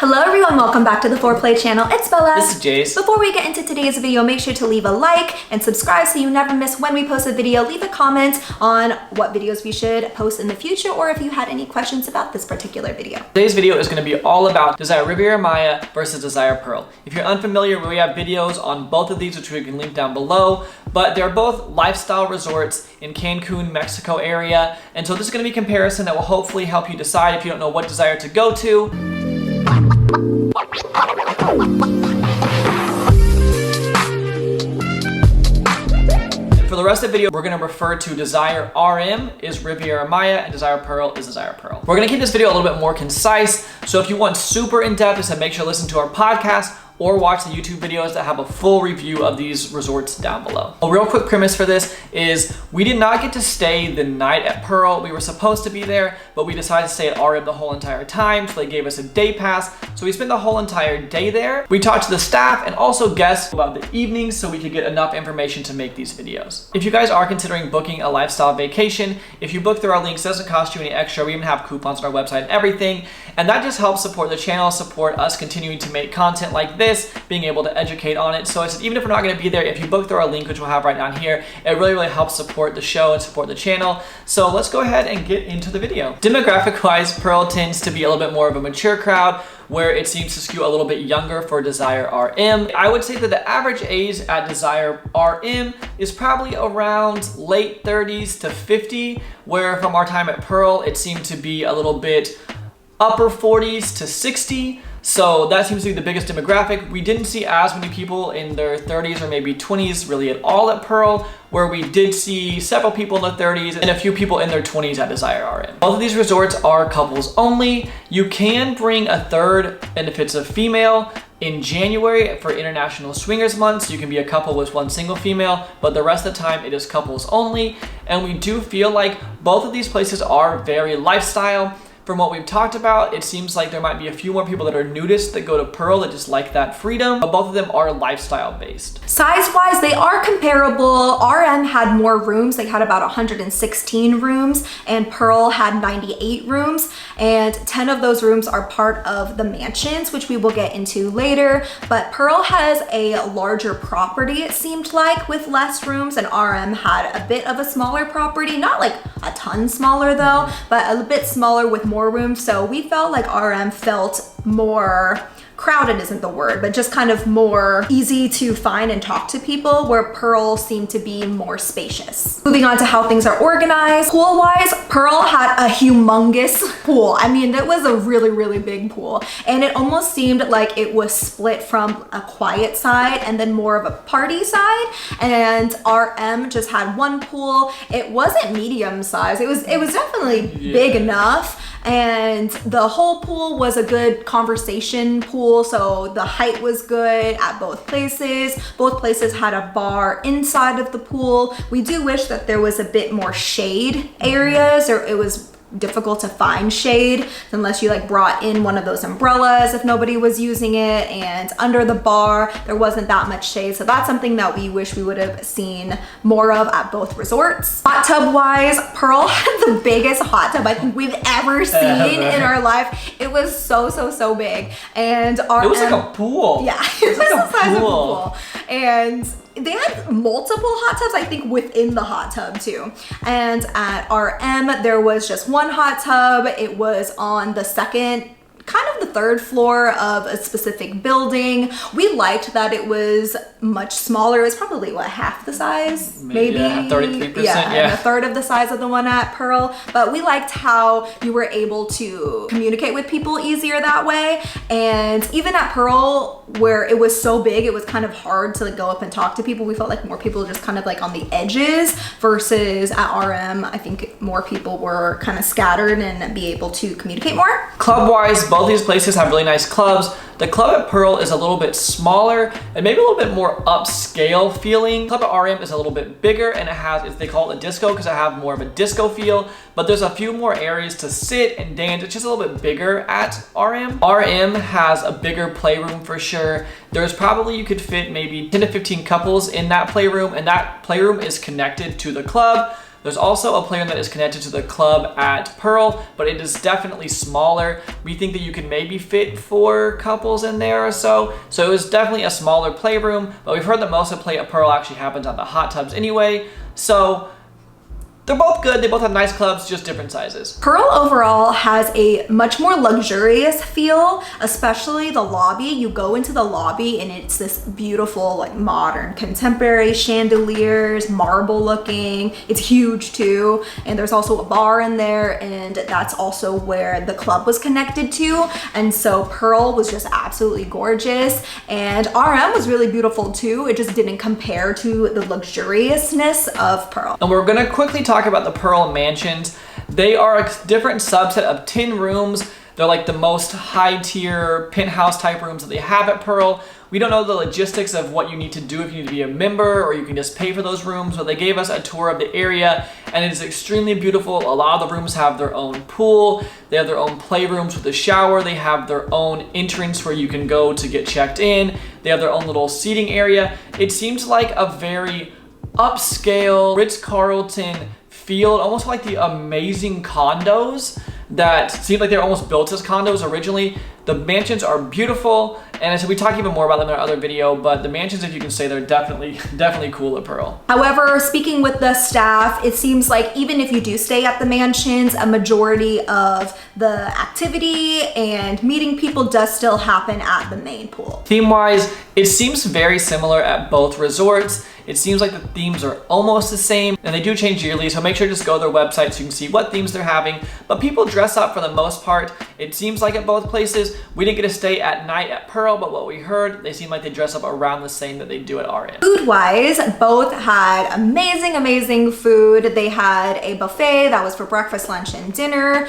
Hello everyone, welcome back to the Foreplay channel. It's Bella. This is Jace. Before we get into today's video, make sure to leave a like and subscribe so you never miss when we post a video. Leave a comment on what videos we should post in the future or if you had any questions about this particular video. Today's video is going to be all about Desire Rivera Maya versus Desire Pearl. If you're unfamiliar, we have videos on both of these which we can link down below, but they're both lifestyle resorts in Cancun, Mexico area, and so this is going to be a comparison that will hopefully help you decide if you don't know what Desire to go to. For the rest of the video, we're going to refer to Desire RM is Rivera Maya and Desire Pearl is Desire Pearl. We're going to keep this video a little bit more concise, so if you want super in-depth, just make sure to listen to our podcast or watch the YouTube videos that have a full review of these resorts down below. A real quick premise for this is we did not get to stay the night at Pearl. We were supposed to be there, but we decided to stay at RM the whole entire time, so they gave us a day pass. So we spent the whole entire day there. We talked to the staff and also guests about the evenings so we could get enough information to make these videos. If you guys are considering booking a lifestyle vacation, if you book through our links, it doesn't cost you any extra. We even have coupons on our website and everything. And that just helps support the channel, support us continuing to make content like this, being able to educate on it. So it's even if we're not going to be there, if you book through our link, which we'll have right down here, it really helps support the show and support the channel. So let's go ahead and get into the video. Demographic wise, Pearl tends to be a little bit more of a mature crowd, where it seems to skew a little bit younger for Desire RM. I would say that the average age at Desire RM is probably around late 30s to 50, where from our time at Pearl, it seemed to be a little bit upper 40s to 60. So that seems to be the biggest demographic. We didn't see as many people in their 30s or maybe 20s really at all at Pearl, where we did see several people in their 30s and a few people in their 20s at Desire RM. Both of these resorts are couples only. You can bring a third, and if it's a female, in January for International Swingers Month, so you can be a couple with one single female, but the rest of the time it is couples only. And we do feel like both of these places are very lifestyle. From what we've talked about, it seems like there might be a few more people that are nudists that go to Pearl that just like that freedom, but both of them are lifestyle based. Size-wise, they are comparable. RM had more rooms. They had about 116 rooms, and Pearl had 98 rooms, and 10 of those rooms are part of the mansions, which we will get into later. But Pearl has a larger property, it seemed like, with less rooms, and RM had a bit of a smaller property, not like a ton smaller though, but a bit smaller with more rooms. So we felt like RM felt more crowded, isn't the word, but just kind of more easy to find and talk to people, where Pearl seemed to be more spacious. Moving on to how things are organized. Pool-wise, Pearl had a humongous pool. I mean, that was a really big pool, and it almost seemed like it was split from a quiet side and then more of a party side, and RM just had one pool. It wasn't medium size. It was definitely big enough, and the whole pool was a good conversation pool, so the height was good at both places. Both places had a bar inside of the pool. We do wish that there was a bit more shade areas, or it was difficult to find shade unless you like brought in one of those umbrellas if nobody was using it, and under the bar there wasn't that much shade, so that's something that we wish we would have seen more of at both resorts. Hot tub wise, Pearl had the biggest hot tub I think we've ever seen in our life. It was so big, and it was like a pool. Yeah, it was like the size of a pool, and they had multiple hot tubs, I think, within the hot tub too. And at RM, there was just one hot tub. It was on the second, kind of the third floor of a specific building. We liked that it was much smaller. It was probably what, half the size? Maybe? Yeah, 33%. Yeah, a third of the size of the one at Pearl. But we liked how you were able to communicate with people easier that way. And even at Pearl, where it was so big, it was kind of hard to like go up and talk to people. We felt like more people just kind of like on the edges, versus at RM, I think more people were kind of scattered and be able to communicate more. Club-wise, both these places have really nice clubs. The club at Pearl is a little bit smaller and maybe a little bit more upscale feeling. Club at RM is a little bit bigger, and it has, they call it a disco because I have more of a disco feel, but there's a few more areas to sit and dance. It's just a little bit bigger at RM. RM has a bigger playroom for sure. There's probably, you could fit maybe 10 to 15 couples in that playroom, and that playroom is connected to the club. There's also a playroom that is connected to the club at Pearl, but it is definitely smaller. We think that you can maybe fit 4 couples in there or so. So it was definitely a smaller playroom, but we've heard that most of the play at Pearl actually happens on the hot tubs anyway. So they're both good. They both have nice clubs, just different sizes. Pearl overall has a much more luxurious feel, especially the lobby. You go into the lobby and it's this beautiful, like modern contemporary chandeliers, marble looking. It's huge too. And there's also a bar in there, and that's also where the club was connected to. And so Pearl was just absolutely gorgeous. And RM was really beautiful too. It just didn't compare to the luxuriousness of Pearl. And we're gonna quickly talk about the Pearl Mansions. They are a different subset of 10 rooms. They're like the most high tier penthouse type rooms that they have at Pearl. We don't know the logistics of what you need to do if you need to be a member or you can just pay for those rooms, but they gave us a tour of the area and it is extremely beautiful. A lot of the rooms have their own pool. They have their own playrooms with a shower. They have their own entrance where you can go to get checked in. They have their own little seating area. It seems like a very upscale Ritz-Carlton feel, almost like the amazing condos that seem like they're almost built as condos originally. The mansions are beautiful, and so we talk even more about them in our other video, but the mansions, if you can say, they're definitely cool at Pearl. However, speaking with the staff, it seems like even if you do stay at the mansions, a majority of the activity and meeting people does still happen at the main pool. Theme-wise, it seems very similar at both resorts. It seems like the themes are almost the same, and they do change yearly, so make sure to just go to their website so you can see what themes they're having. But people dress up for the most part. It seems like at both places. We didn't get to stay at night at Pearl, but what we heard, they seem like they dress up around the same that they do at RM. Food-wise, both had amazing food. They had a buffet that was for breakfast, lunch, and dinner.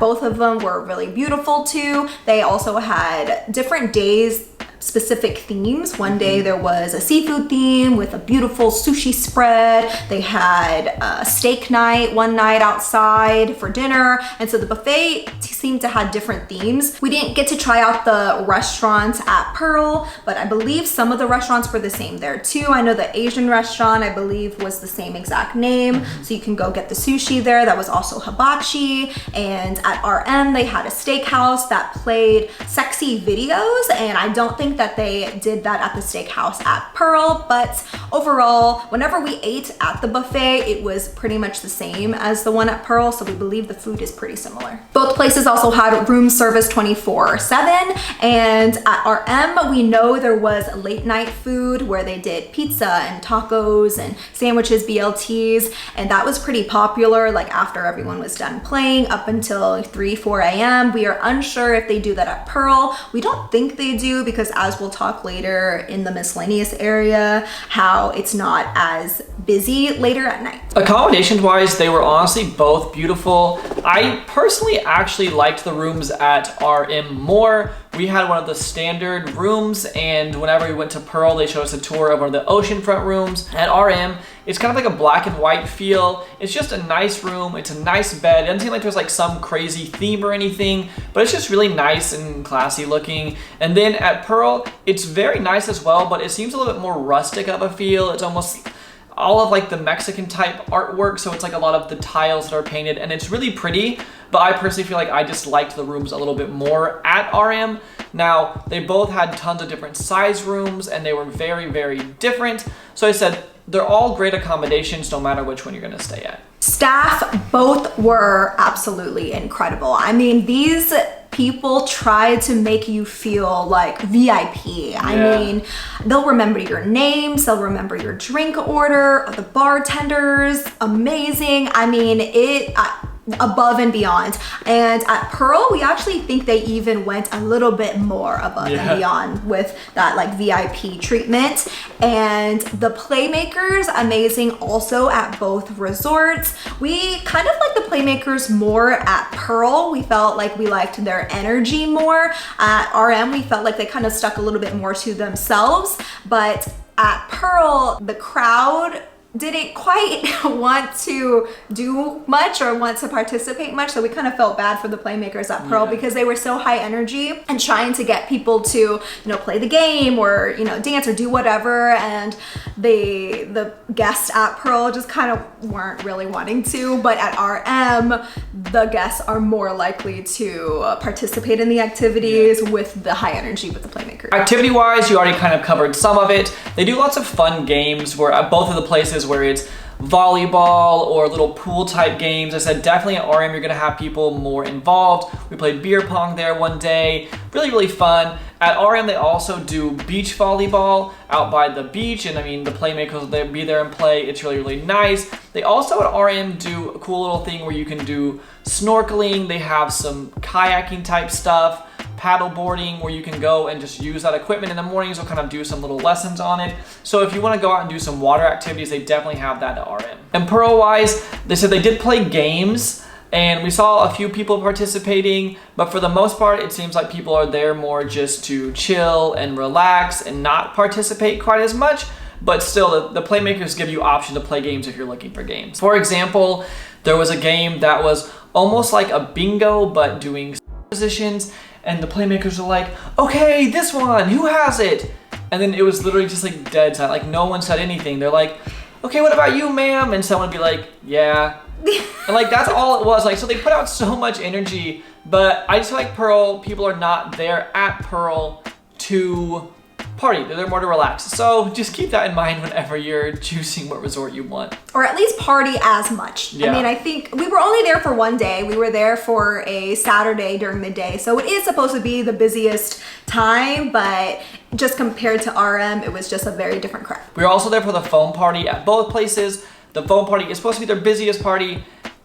Both of them were really beautiful too. They also had different days, specific themes. One day there was a seafood theme with a beautiful sushi spread. They had a steak night one night outside for dinner. And so the buffet seemed to have different themes. We didn't get to try out the restaurants at Pearl, but I believe some of the restaurants were the same there too. I know the Asian restaurant, I believe, was the same exact name. So you can go get the sushi there. That was also hibachi. And at RM, they had a steakhouse that played sexy videos. And I don't think that they did that at the steakhouse at Pearl, but overall, whenever we ate at the buffet, it was pretty much the same as the one at Pearl, so we believe the food is pretty similar. Both places also had room service 24/7, and at RM, we know there was late night food where they did pizza and tacos and sandwiches, BLTs, and that was pretty popular, like after everyone was done playing up until 3, 4 a.m. We are unsure if they do that at Pearl. We don't think they do because, as we'll talk later in the miscellaneous area, how it's not as busy later at night. Accommodations wise, they were honestly both beautiful. I personally actually liked the rooms at RM more. We had one of the standard rooms, and whenever we went to Pearl, they showed us a tour of one of the oceanfront rooms. At RM, it's kind of like a black and white feel. It's just a nice room. It's a nice bed. It doesn't seem like there's like some crazy theme or anything, but it's just really nice and classy looking. And then at Pearl, it's very nice as well, but it seems a little bit more rustic of a feel. It's almost all of like the Mexican type artwork, so it's like a lot of the tiles that are painted, and it's really pretty, but I personally feel like I just liked the rooms a little bit more at RM. Now, they both had tons of different size rooms, and they were very different. So I said, they're all great accommodations no matter which one you're gonna stay at. Staff, both were absolutely incredible. I mean, these people try to make you feel like VIP. Yeah. I mean, they'll remember your names, they'll remember your drink order, the bartenders, amazing. I mean, above and beyond. And at Pearl, we actually think they even went a little bit more above and beyond with that like VIP treatment. And the playmakers, amazing also at both resorts. We kind of like the playmakers more at Pearl. We felt like we liked their energy more. At RM, we felt like they kind of stuck a little bit more to themselves. But at Pearl, the crowd didn't quite want to do much or want to participate much. So we kind of felt bad for the playmakers at Pearl because they were so high energy and trying to get people to, you know, play the game or, you know, dance or do whatever. And the guests at Pearl just kind of weren't really wanting to. But at RM, the guests are more likely to participate in the activities with the high energy with the playmakers. Activity-wise, you already kind of covered some of it. They do lots of fun games where at both of the places where it's volleyball or little pool type games. I said definitely at RM you're gonna have people more involved. We played beer pong there one day. Really fun. At RM they also do beach volleyball out by the beach, and I mean the playmakers will be there and play. It's really nice. They also at RM do a cool little thing where you can do snorkeling. They have some kayaking type stuff, paddle boarding, where you can go and just use that equipment in the mornings. They'll kind of do some little lessons on it. So if you want to go out and do some water activities, they definitely have that at RM. And Pearl wise, they said they did play games and we saw a few people participating, but for the most part, it seems like people are there more just to chill and relax and not participate quite as much. But still, the playmakers give you option to play games if you're looking for games. For example, there was a game that was almost like a bingo, but doing positions. And the playmakers were like, okay, this one, who has it? And then it was literally just like dead silent, like no one said anything. They're like, okay, what about you, ma'am? And someone would be like, yeah. And like, that's all it was. Like, so they put out so much energy, but I just feel like Pearl, people are not there at Pearl to party. They're there more to relax. So just keep that in mind whenever you're choosing what resort you want. Or at least party as much. Yeah. I mean, I think we were only there for one day. We were there for a Saturday during the day. So it is supposed to be the busiest time, but just compared to RM, it was just a very different crowd. We were also there for the foam party at both places. The foam party is supposed to be their busiest party,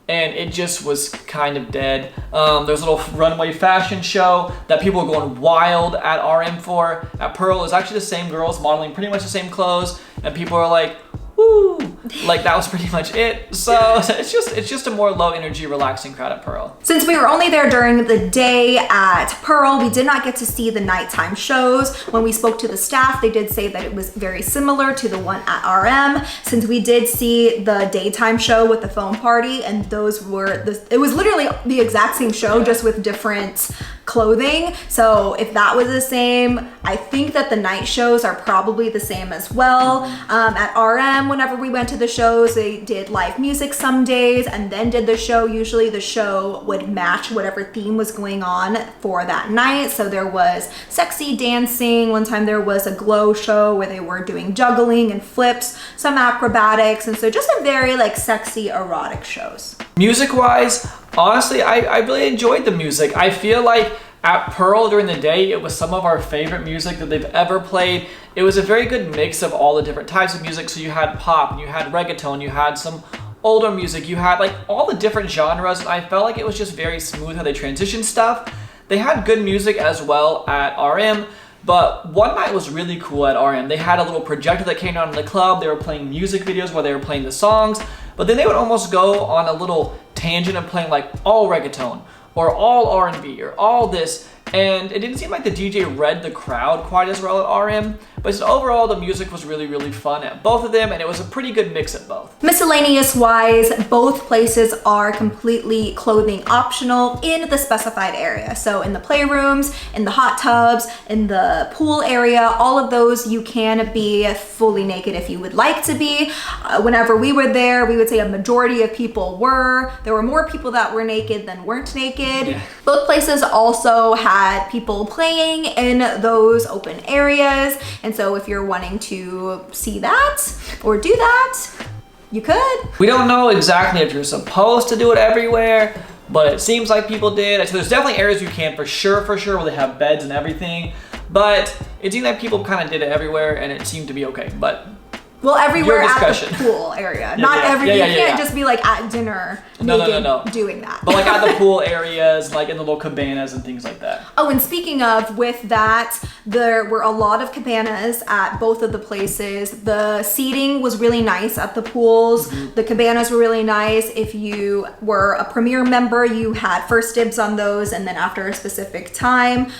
and it just was kind of dead. There's a little runway fashion show that people were going wild at RM for. At Pearl, it was actually the same girls modeling pretty much the same clothes, and people are like, woo! Like that was pretty much it. So it's just a more low energy, relaxing crowd at Pearl. Since we were only there during the day at Pearl, we did not get to see the nighttime shows. When we spoke to the staff, they did say that it was very similar to the one at RM. Since we did see the daytime show with the foam party, and those were, it was literally the exact same show, just with different clothing. So if that was the same, I think that the night shows are probably the same as well. At RM, whenever we went to the shows, they did live music some days and then did the show. Usually the show would match whatever theme was going on for that night. So there was sexy dancing. One time there was a glow show where they were doing juggling and flips, some acrobatics, and so just a very like sexy erotic shows. Music wise, honestly, I really enjoyed the music. I feel like at Pearl during the day, it was some of our favorite music that they've ever played. It was a very good mix of all the different types of music. So you had pop, and you had reggaeton, you had some older music, you had like all the different genres, and I felt like it was just very smooth how they transitioned stuff. They had good music as well at RM, but one night was really cool at RM. They had a little projector that came down in the club. They were playing music videos while they were playing the songs, but then they would almost go on a little tangent of playing like all reggaeton or all R&B or all this, and it didn't seem like the DJ read the crowd quite as well at RM, but just overall the music was really fun at both of them, and it was a pretty good mix at both. Miscellaneous wise, both places are completely clothing optional in the specified area. So in the playrooms, in the hot tubs, in the pool area, all of those you can be fully naked if you would like to be. Whenever we were there, we would say a majority of people were. There were more people that were naked than weren't naked. Yeah. Both places also had people playing in those open areas. And so if you're wanting to see that or do that, you could. We don't know exactly if you're supposed to do it everywhere, but it seems like people did. So there's definitely areas you can for sure, where they have beds and everything. But it seemed like people kind of did it everywhere, and it seemed to be okay. But well, everywhere at the pool area. Not everywhere. You can't just be like at dinner naked doing that. But like at the pool areas, like in the little cabanas and things like that. Oh, and speaking of, with that, there were a lot of cabanas at both of the places. The seating was really nice at the pools. The cabanas were really nice. If you were a Premier member, you had first dibs on those, and then after a specific time,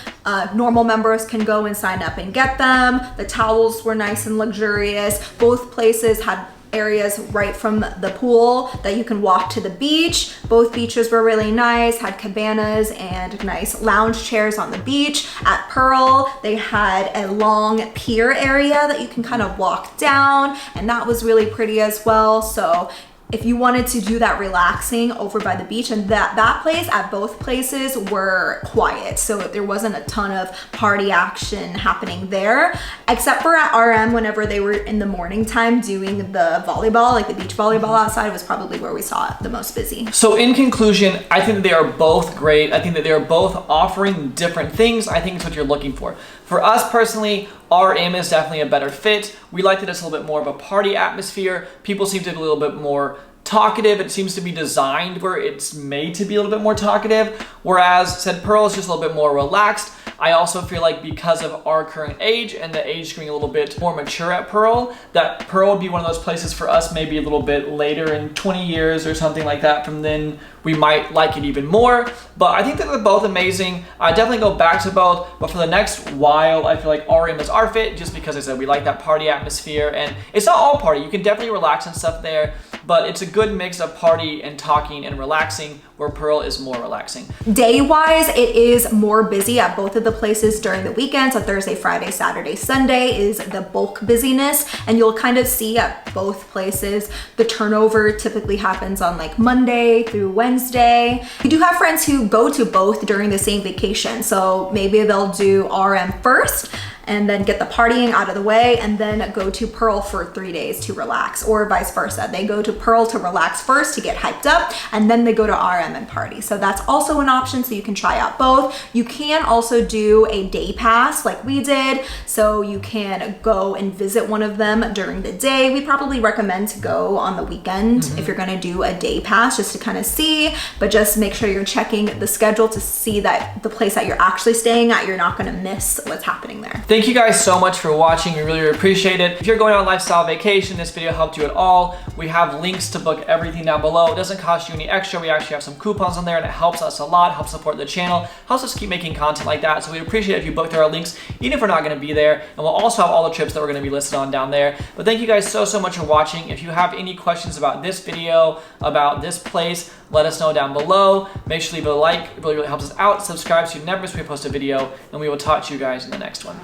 normal members can go and sign up and get them. The towels were nice and luxurious. Both places had areas right from the pool that you can walk to the beach. Both beaches were really nice, had cabanas and nice lounge chairs on the beach. At Pearl, they had a long pier area that you can kind of walk down, and that was really pretty as well. So if you wanted to do that relaxing over by the beach, and that place at both places were quiet, so there wasn't a ton of party action happening there, except for at RM whenever they were in the morning time doing the volleyball, like the beach volleyball outside, was probably where we saw it the most busy. So in conclusion, I think that they are both great. I think that they are both offering different things. I think it's what you're looking for. For us personally, RM is definitely a better fit. We like that it's a little bit more of a party atmosphere. People seem to be a little bit more talkative. It seems to be designed where it's made to be a little bit more talkative, whereas said Pearl is just a little bit more relaxed. I also feel like because of our current age and the age screen a little bit more mature at Pearl, that Pearl would be one of those places for us maybe a little bit later in 20 years or something like that. From then we might like it even more. But I think that they're both amazing. I definitely go back to both, but for the next while, I feel like RM is our fit just because I said we like that party atmosphere, and it's not all party. You can definitely relax and stuff there, but it's a good mix of party and talking and relaxing, where Pearl is more relaxing. Day-wise, it is more busy at both of the places during the weekend. So Thursday, Friday, Saturday, Sunday is the bulk busyness, and you'll kind of see at both places the turnover typically happens on like Monday through Wednesday. We do have friends who go to both during the same vacation, so maybe they'll do RM first and then get the partying out of the way, and then go to Pearl for 3 days to relax, or vice versa. They go to Pearl to relax first, to get hyped up, and then they go to RM and party. So that's also an option, so you can try out both. You can also do a day pass like we did, so you can go and visit one of them during the day. We probably recommend to go on the weekend if you're gonna do a day pass, just to kind of see, but just make sure you're checking the schedule to see that the place that you're actually staying at, you're not gonna miss what's happening there. Thank you guys so much for watching. We really appreciate it. If you're going on a lifestyle vacation, this video helped you at all, we have links to book everything down below. It doesn't cost you any extra. We actually have some coupons on there, and it helps us a lot, helps support the channel, helps us keep making content like that. So we'd appreciate it if you booked through our links, even if we're not gonna be there. And we'll also have all the trips that we're gonna be listed on down there. But thank you guys so much for watching. If you have any questions about this video, about this place, let us know down below. Make sure to leave a like. It really helps us out. Subscribe so you never miss when we post a video, and we will talk to you guys in the next one.